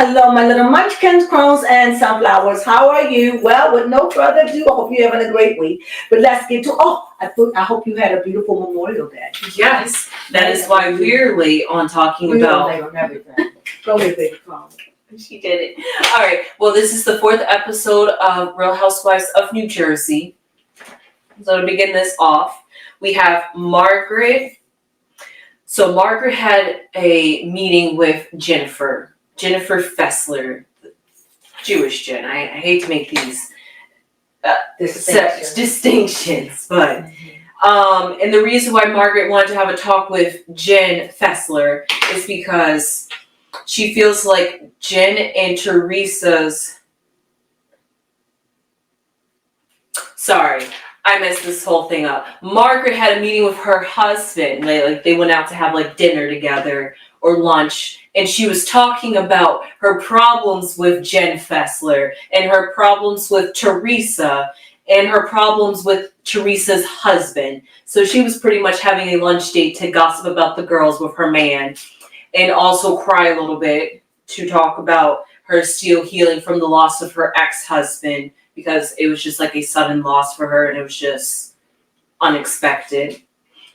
Hello, my little munchkins, crones, and sunflowers. How are you? Well, with no further ado, I hope you're having a great week. But let's get to, I hope you had a beautiful Memorial Day. Yes, that is why we're late on talking about. Late on everything. Go ahead, baby, Crone. She did it. All right, well, this is the 4th episode of Real Housewives of New Jersey. So to begin this off, we have Margaret. So Margaret had a meeting with Jennifer Fessler, Jewish Jen. I hate to make these distinctions, but and the reason why Margaret wanted to have a talk with Jen Fessler is because she feels like Jen and Teresa's. Sorry, I messed this whole thing up. Margaret had a meeting with her husband. They went out to have dinner together or lunch, and she was talking about her problems with Jen Fessler and her problems with Teresa and her problems with Teresa's husband. So she was pretty much having a lunch date to gossip about the girls with her man and also cry a little bit to talk about her still healing from the loss of her ex-husband, because it was just like a sudden loss for her and it was just unexpected.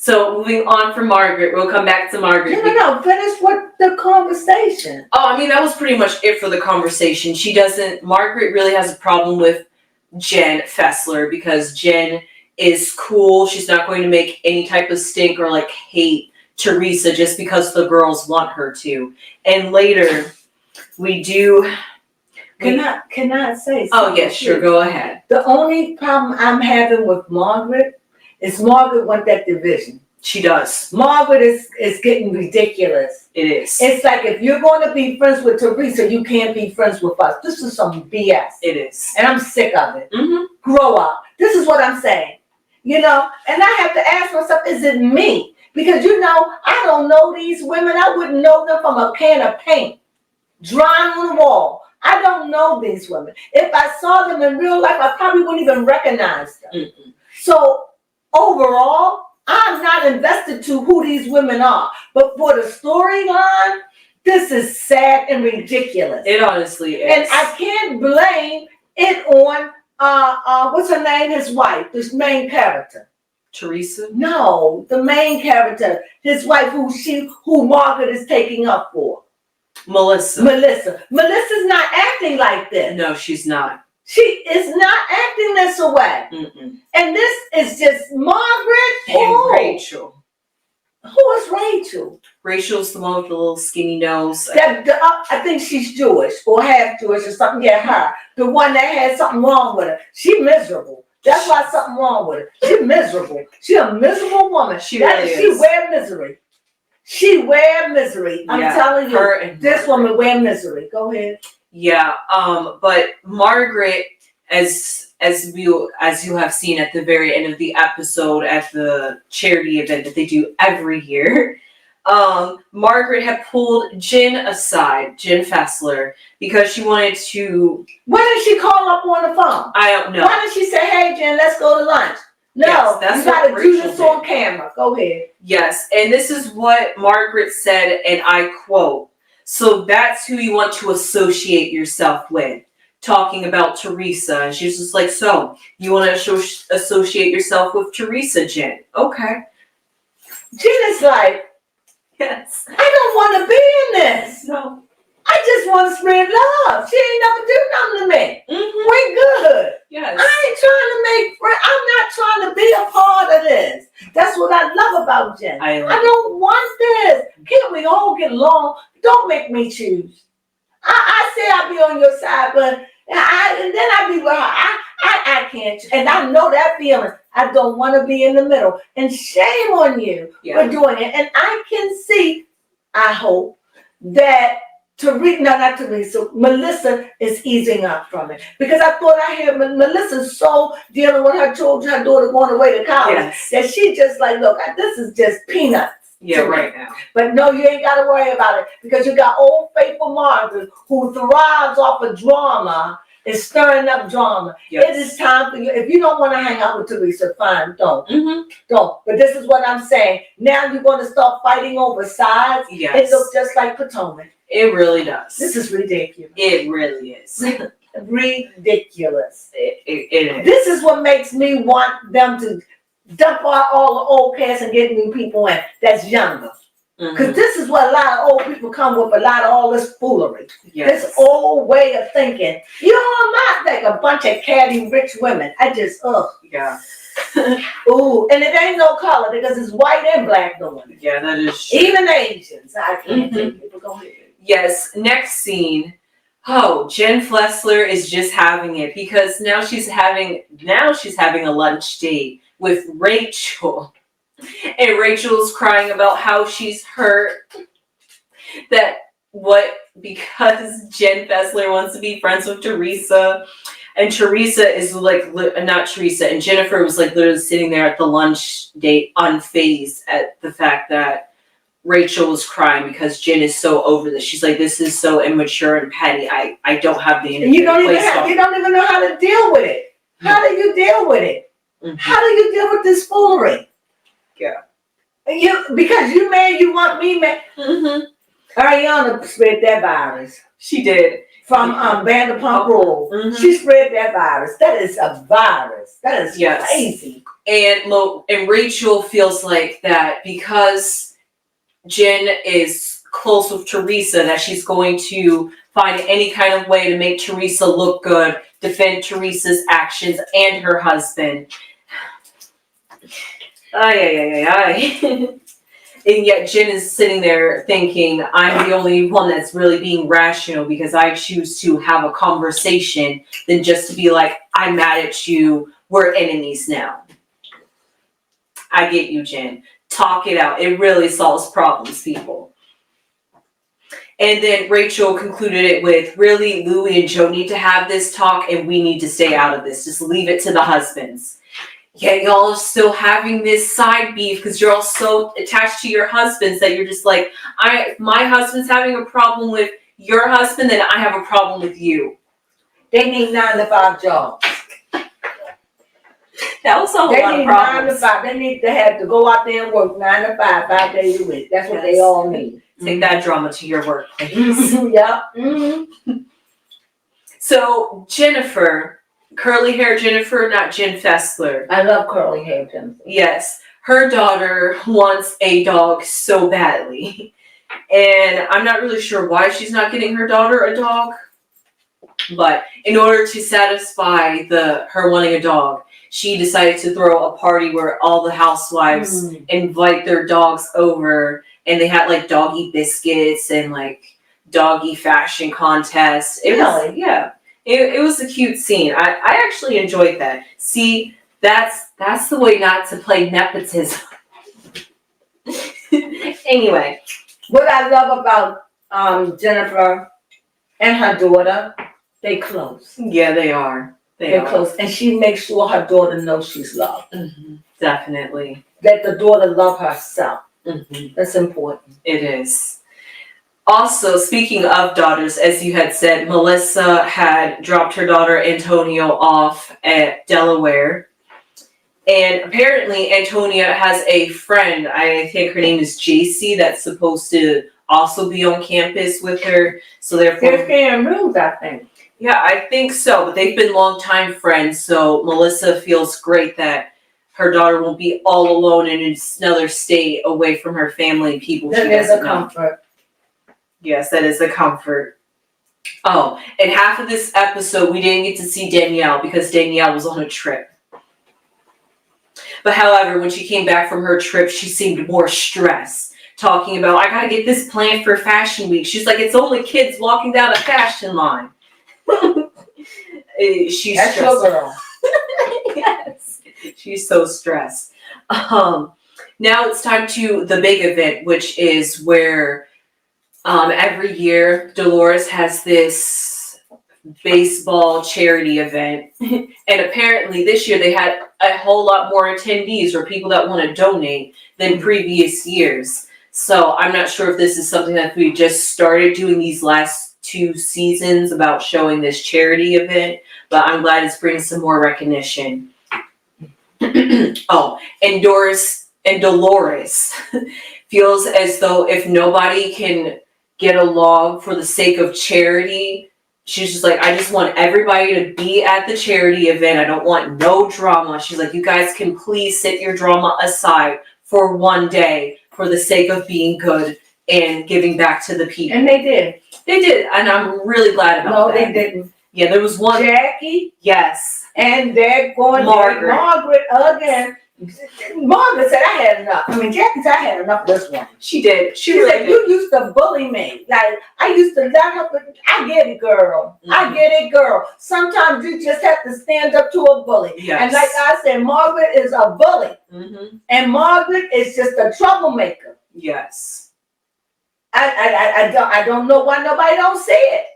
So moving on from Margaret, we'll come back to Margaret. No, finish with the conversation. That was pretty much it for the conversation. Margaret really has a problem with Jen Fessler because Jen is cool. She's not going to make any type of stink or hate Teresa just because the girls want her to. And later, we do... Can I say something? Oh, yes, sure, go ahead. The only problem I'm having with Margaret is Margaret wants that division. She does. Margaret is getting ridiculous. It is. It's like, if you're going to be friends with Teresa, you can't be friends with us. This is some BS. It is. And I'm sick of it. Mm-hmm. Grow up. This is what I'm saying. And I have to ask myself, is it me? Because, I don't know these women. I wouldn't know them from a can of paint drawn on the wall. I don't know these women. If I saw them in real life, I probably wouldn't even recognize them. Mm-mm. So overall, I'm not invested to who these women are. But for the storyline, this is sad and ridiculous. It honestly is. And I can't blame it on what's her name? His wife, this main character. Teresa? No, the main character, his wife, who Margaret is taking up for. Melissa's not acting like this. No, she's not. She is not acting this way. Mm-mm. And this is just Margaret and Rachel. Who is Rachel? Rachel's the one with the little skinny nose. I think she's Jewish or half Jewish or something. Yeah, her. The one that had something wrong with her. She miserable. That's why something wrong with her. She's miserable. She's a miserable woman. She really is. She wear misery. She wear misery. I'm telling you, this woman wear misery. Go ahead. Yeah. But Margaret, as you have seen at the very end of the episode at the charity event that they do every year, Margaret had pulled Jen aside, Jen Fessler, because she wanted to. Why did she call up on the phone? I don't know. Why did she say, "Hey, Jen, let's go to lunch"? No, yes, you gotta do this on camera. Go ahead. Yes, and this is what Margaret said, and I quote, "So that's who you want to associate yourself with," talking about Teresa. And she's just like, "So, you want to associate yourself with Teresa, Jen?" Okay. Jen is like, yes. I don't want to be in this. No. I just want to spread love. She ain't never do nothing to me. Mm-hmm. We're good. Yes. I ain't trying to make friends. I'm not trying to be a part of this. That's what I love about Jen. I don't want this. Can't we all get along? Don't make me choose. I say I'll be on your side, but then I'll be with her. I can't. And I know that feeling. I don't want to be in the middle. And shame on you for doing it. And I can see, I hope, that Melissa is easing up from it. Because I thought I heard Melissa's so dealing with her children, her daughter going away to college, that she just like, look, this is just peanuts. Yeah, right now. But no, you ain't got to worry about it, because you got old faithful Margaret who thrives off of drama, is stirring up drama. Yes. It is time for you. If you don't want to hang out with Teresa, fine, don't. Mm-hmm. Don't. But this is what I'm saying. Now you're going to start fighting over sides. Yes. It looks just like Potomac. It really does. This is ridiculous. It really is. Ridiculous. It is. This is what makes me want them to dump out all the old cats and get new people in that's younger. Because this is what a lot of old people come with, a lot of all this foolery. Yes. This old way of thinking. You know, I'm not like a bunch of catty rich women. I just, Yeah. Ooh, and it ain't no color because it's white and black doing it. Yeah, that is true. Even Asians. I can't take it. Go ahead. Yes, next scene. Oh, Jen Flessler is just having it because now she's having a lunch date with Rachel. And Rachel's crying about how she's hurt. Because Jen Fessler wants to be friends with Teresa. And Teresa is like, not Teresa, and Jennifer was like literally sitting there at the lunch date unfazed at the fact that Rachel was crying because Jen is so over this. She's like, this is so immature and petty. I don't have the energy. You don't even know how to deal with it. How do you deal with it? Mm-hmm. How do you deal with this foolery? Yeah. Because you mad, you want me mad. Mm-hmm. Ariana spread that virus. She did. From Vanderpump Rules. Mm-hmm. She spread that virus. That is a virus. That is crazy. And Rachel feels like that because Jen is close with Teresa, that she's going to find any kind of way to make Teresa look good, defend Teresa's actions and her husband. And yet Jen is sitting there thinking, I'm the only one that's really being rational because I choose to have a conversation than just to be like, I'm mad at you, we're enemies now. I get you, Jen. Talk it out. It really solves problems, people. And then Rachel concluded it with, really, Louie and Joe need to have this talk and we need to stay out of this. Just leave it to the husbands. Yeah, y'all are still having this side beef because you're all so attached to your husbands that you're just like, my husband's having a problem with your husband, then I have a problem with you. They need 9 to 5 jobs. That was a lot of problems. 9 to 5. They need to have to go out there and work 9 to 5, 5 days a week. That's what they all need. Take that drama to your workplace. Yeah. Mm-hmm. So Jennifer, curly hair Jennifer, not Jen Fessler. I love curly hair Jennifer. Yes. Her daughter wants a dog so badly. And I'm not really sure why she's not getting her daughter a dog. But in order to satisfy her wanting a dog, she decided to throw a party where all the housewives invite their dogs over. And they had like doggy biscuits and like doggy fashion contests. It was a cute scene. I actually enjoyed that. See, that's the way not to play nepotism. Anyway. What I love about Jennifer and her daughter, they close. Yeah, they are. They're close. And she makes sure her daughter knows she's loved. Mm-hmm. Definitely. That the daughter love herself. Mm-hmm. That's important. It is. Also, speaking of daughters, as you had said, Melissa had dropped her daughter Antonio off at Delaware. And apparently Antonia has a friend, I think her name is JC, that's supposed to also be on campus with her. So therefore... They're staying rooms, I think. Yeah, I think so. But they've been longtime friends. So Melissa feels great that her daughter won't be all alone in another state away from her family and people she doesn't know. Comfort. Yes, that is a comfort. Oh, and half of this episode, we didn't get to see Danielle because Danielle was on a trip. But however, when she came back from her trip, she seemed more stressed, talking about, I gotta get this planned for Fashion Week. She's like, it's only kids walking down a fashion line. She's That's stressed. your girl. Yes, she's so stressed. Now it's time to the big event, which is where every year Dolores has this baseball charity event. And apparently this year they had a whole lot more attendees or people that want to donate than previous years. So I'm not sure if this is something that we just started doing these last 2 seasons about showing this charity event, but I'm glad it's bringing some more recognition. Oh, and Dolores feels as though if nobody can get along for the sake of charity. She's just like, I just want everybody to be at the charity event. I don't want no drama. She's like, you guys can please set your drama aside for one day for the sake of being good and giving back to the people. And they did. They did, and I'm really glad about that. No, they didn't. Yeah, there was one. Jackie. Yes. And they're going Margaret. Margaret again. Margaret said, I had enough. I mean, Jackie said, I had enough of this one. She did. She really said, did. you used to bully me. Like, I used to let her, but I get it, girl. I get it, girl. Sometimes you just have to stand up to a bully. Yes. And like I said, Margaret is a bully. And Margaret is just a troublemaker. Yes. I don't know why nobody don't see it.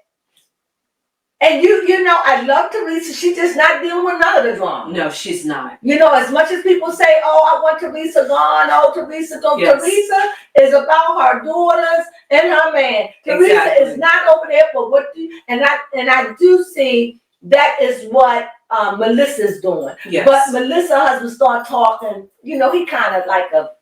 And you know, I love Teresa. She's just not dealing with none of the drama. No, she's not. You know, as much as people say, oh, I want Teresa gone, oh, Teresa gone. Yes. Teresa is about her daughters and her man. Teresa Exactly. is not over there for what and I do see that is what Melissa's doing. Yes. But Melissa's husband start talking, you know, he kind of like a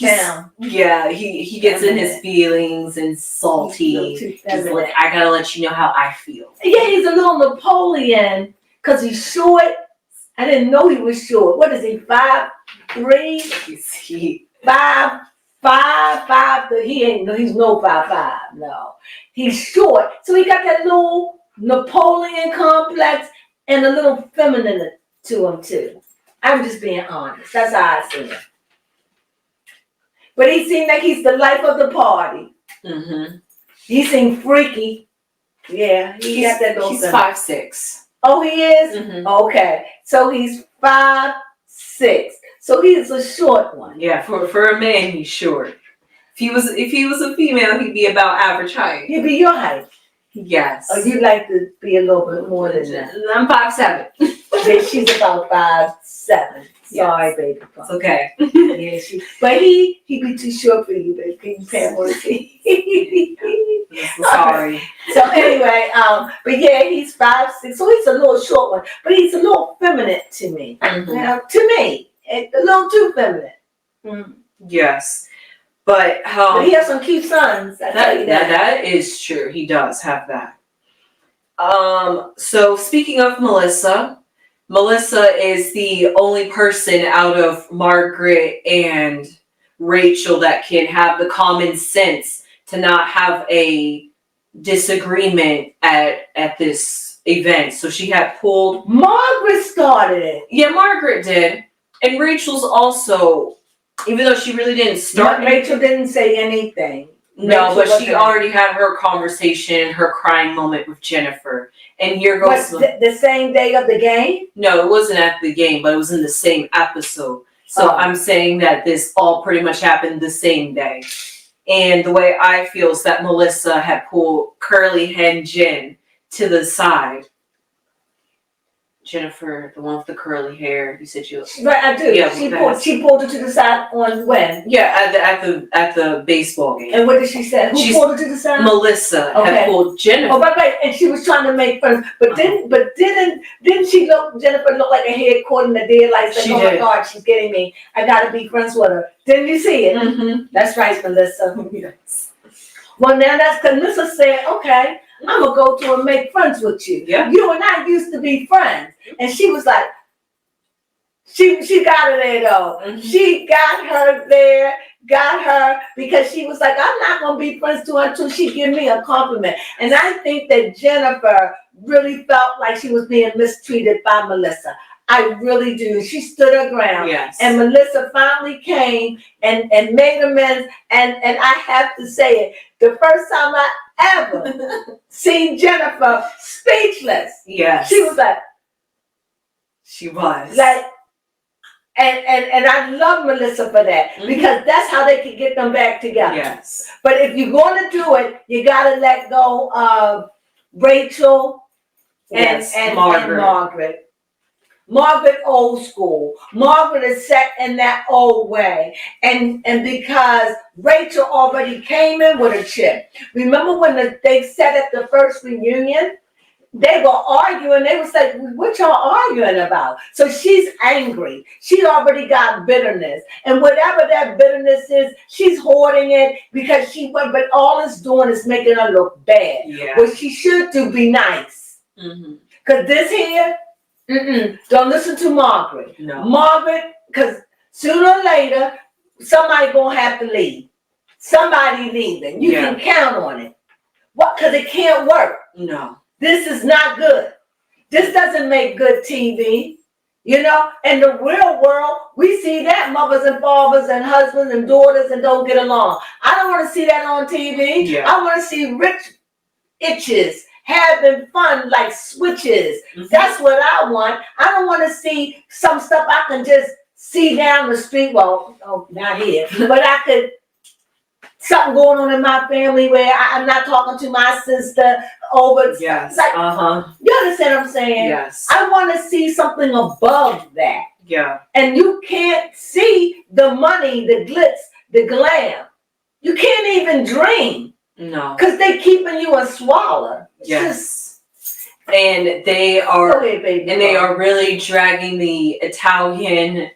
down. Yeah, he gets in his feelings and salty. He's like, I gotta let you know how I feel. Yeah, he's a little Napoleon because he's short. I didn't know he was short. What is he, 5'3"? He 5'5". He ain't no, he's no 5'5". No, he's short. So he got that little Napoleon complex and a little feminine to him too. I'm just being honest. That's how I see him. But he seemed like he's the life of the party. He seemed freaky. Yeah, he got that little. He's 5'6". Oh, he is? Okay. So he's 5'6". So he's a short one. Yeah, for a man, he's short. If he was a female, he'd be about average height. He'd be your height. Yes. Oh, you'd like to be a little bit more than that. I'm 5'7". Yeah, she's about 5'7". Sorry, baby. It's okay. Yeah, but he be too short for you, baby. Can you pay him more? Sorry. So anyway, but yeah, he's 5'6", so he's a little short one, but he's a little feminine to me. To me, a little too feminine. Yes, but he has some cute sons. I tell you that. That is true. He does have that. So speaking of Melissa is the only person out of Margaret and Rachel that can have the common sense to not have a disagreement at this event. So she had pulled. Margaret started it. Yeah, Margaret did. And Rachel's also, even though she really didn't start. Rachel didn't say anything. No, but she already had her conversation, her crying moment with Jennifer. And here goes the same day of the game? No, it wasn't at the game, but it was in the same episode. So I'm saying that this all pretty much happened the same day. And the way I feel is that Melissa had pulled Curly Hen Jen to the side. Jennifer, the one with the curly hair, you said you. Right, I do. Yeah, she pulled her to the side on when? Yeah, at the baseball game. And what did she say? Who pulled her to the side? Melissa had pulled Jennifer. Oh, right, and she was trying to make friends, but didn't she look? Jennifer looked like a head caught in the daylight. Like, oh my God, she's getting me. I gotta be friends with her. Didn't you see it? That's right, Melissa. Yes. Well, now that's because Melissa said, okay, I'm going to go to and make friends with you. Yeah. You and I used to be friends. And she was like, she got her there though. She got her there, because she was like, I'm not going to be friends to her until she give me a compliment. And I think that Jennifer really felt like she was being mistreated by Melissa. I really do. She stood her ground. Yes. And Melissa finally came and made amends. And I have to say it, the first time I ever seen Jennifer speechless. Yes. She was like. She was. Like, and I love Melissa for that, because that's how they could get them back together. Yes. But if you're going to do it, you got to let go of Rachel and Margaret. Margaret old school. Margaret is set in that old way. And because Rachel already came in with a chip. Remember when they said at the first reunion, they were arguing. They was like, what y'all arguing about? So she's angry. She already got bitterness. And whatever that bitterness is, she's hoarding it because but all it's doing is making her look bad. Yeah. What she should do, be nice. Because this here, don't listen to Margaret. No. Margaret, because sooner or later, somebody going to have to leave. Somebody leaving. You can count on it. What? Because it can't work. No. This is not good. This doesn't make good TV. You know, in the real world, we see that mothers and fathers and husbands and daughters and don't get along. I don't want to see that on TV. Yeah. I want to see rich itches having fun like switches. That's what I want. I don't want to see some stuff I can just see down the street. Well, not here, but I could. Something going on in my family where I'm not talking to my sister over. Yes. Like, you understand what I'm saying? Yes. I want to see something above that. Yeah. And you can't see the money, the glitz, the glam. You can't even dream. No. Because they keeping you a swallow. Yes. And they are Go ahead, baby. and they are really dragging the Italian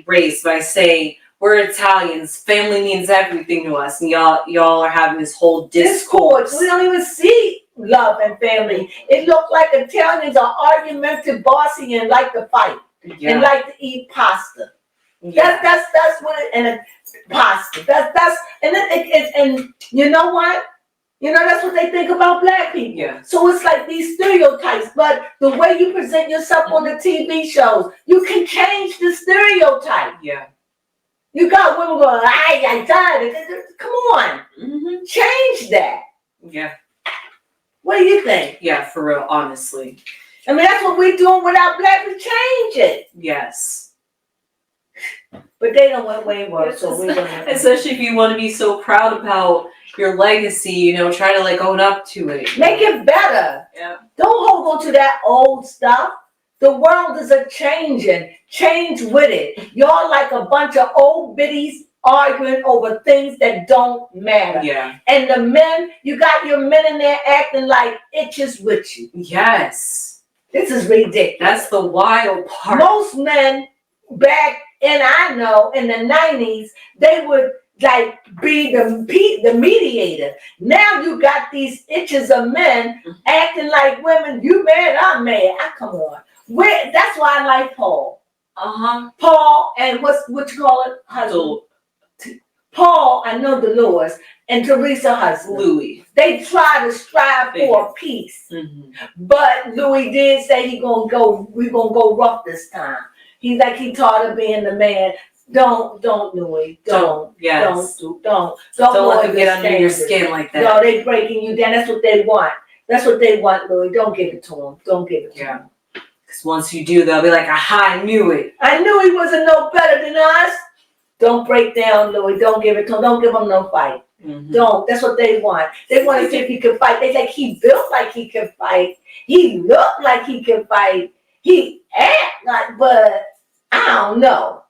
race by saying, we're Italians. Family means everything to us, and y'all are having this whole discourse. We don't even see love and family. It looked like Italians are argumentative, bossy, and like to fight and like to eat pasta. Yeah. That's what and pasta. That's and you know what? You know that's what they think about black people. Yeah. So it's like these stereotypes, but the way you present yourself on the TV shows, you can change the stereotype. Yeah. You got women going, I died. Come on. Change that. Yeah. What do you think? Yeah, for real, honestly. I mean, that's what we're doing without black people. Change it. Yes. But they don't want way worse, so we're going to. Especially if you want to be so proud about your legacy, you know, try to like own up to it. Make it better. Yeah. Don't hold on to that old stuff. The world is a-changing. Change with it. Y'all like a bunch of old biddies arguing over things that don't matter. Yeah. And the men, you got your men in there acting like itches with you. Yes. This is ridiculous. That's the wild part. Most men back in, I know, in the 90s, they would like be the mediator. Now you got these itches of men acting like women. You mad, I'm mad. Come on. That's why I like Paul. Paul and what you call it? Husband. Paul, I know Dolores, and Teresa husband. Louis. They try to strive for peace. But Louis did say we're gonna go rough this time. He tired of being the man. Don't Louis. Don't let them get under your skin like that. No, they breaking you down. That's what they want. Louis. Don't give it to them. Don't give it to them. Because once you do, they'll be like, aha, I knew it. I knew he wasn't no better than us. Don't break down, Louis. Don't give it to him. Don't give him no fight. Don't. That's what they want. They want to see if he can fight. They like he built like he can fight. He looked like he can fight. He act like, but I don't know.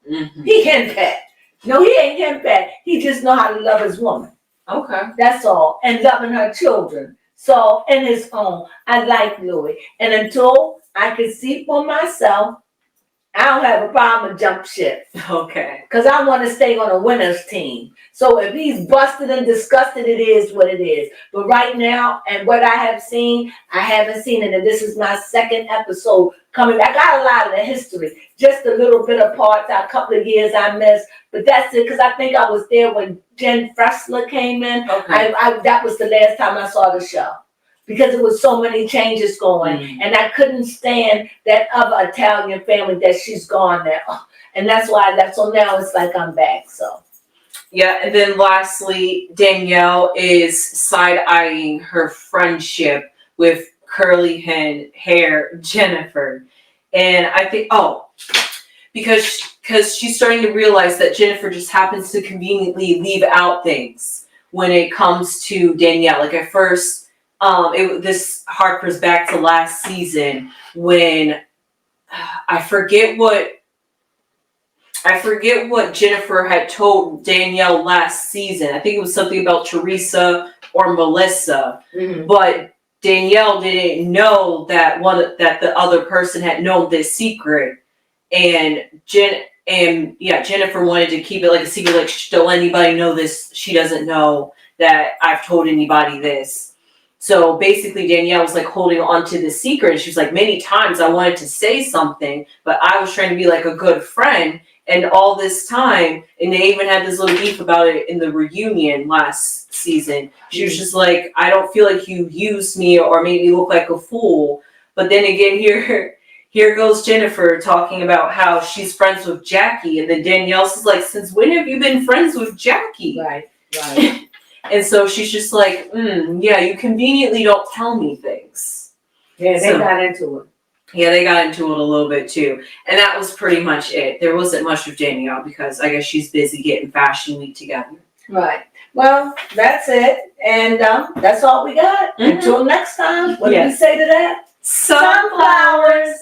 He henpecked. No, he ain't henpecked. He just know how to love his woman. Okay. That's all. And loving her children. So, in his own, I like Louis. And until I can see for myself, I don't have a problem with jump ship. Okay. Because I want to stay on a winner's team. So if he's busted and disgusted, it is what it is. But right now, and what I have seen, I haven't seen it. And this is my second episode coming. I got a lot of the history. Just a little bit of parts. A couple of years I missed. But that's it. Because I think I was there when Jen Fressler came in. Okay. That was the last time I saw the show. Because there was so many changes going. And I couldn't stand that other Italian family that she's gone now. And that's why I left. So now it's like I'm back. So. Yeah, and then lastly, Danielle is side-eyeing her friendship with curly hair Jennifer. And I think, because she's starting to realize that Jennifer just happens to conveniently leave out things when it comes to Danielle. Like at first, this harkers back to last season when I forget what Jennifer had told Danielle last season. I think it was something about Teresa or Melissa. But Danielle didn't know that the other person had known this secret, and Jennifer wanted to keep it like a secret, like, don't let anybody know this. She doesn't know that I've told anybody this. So basically, Danielle was like holding on to the secret, and she was like, many times I wanted to say something, but I was trying to be like a good friend. And all this time, and they even had this little beef about it in the reunion last season. She was just like, I don't feel like you used me or made me look like a fool. But then again, here goes Jennifer talking about how she's friends with Jackie, and then Danielle's like, since when have you been friends with Jackie? Right. And so she's just like, yeah, you conveniently don't tell me things. Yeah, they got into it. Yeah, they got into it a little bit too. And that was pretty much it. There wasn't much of Danielle because I guess she's busy getting Fashion Week together. Right. Well, that's it. And that's all we got. Until next time, what do we say to that? Sunflowers.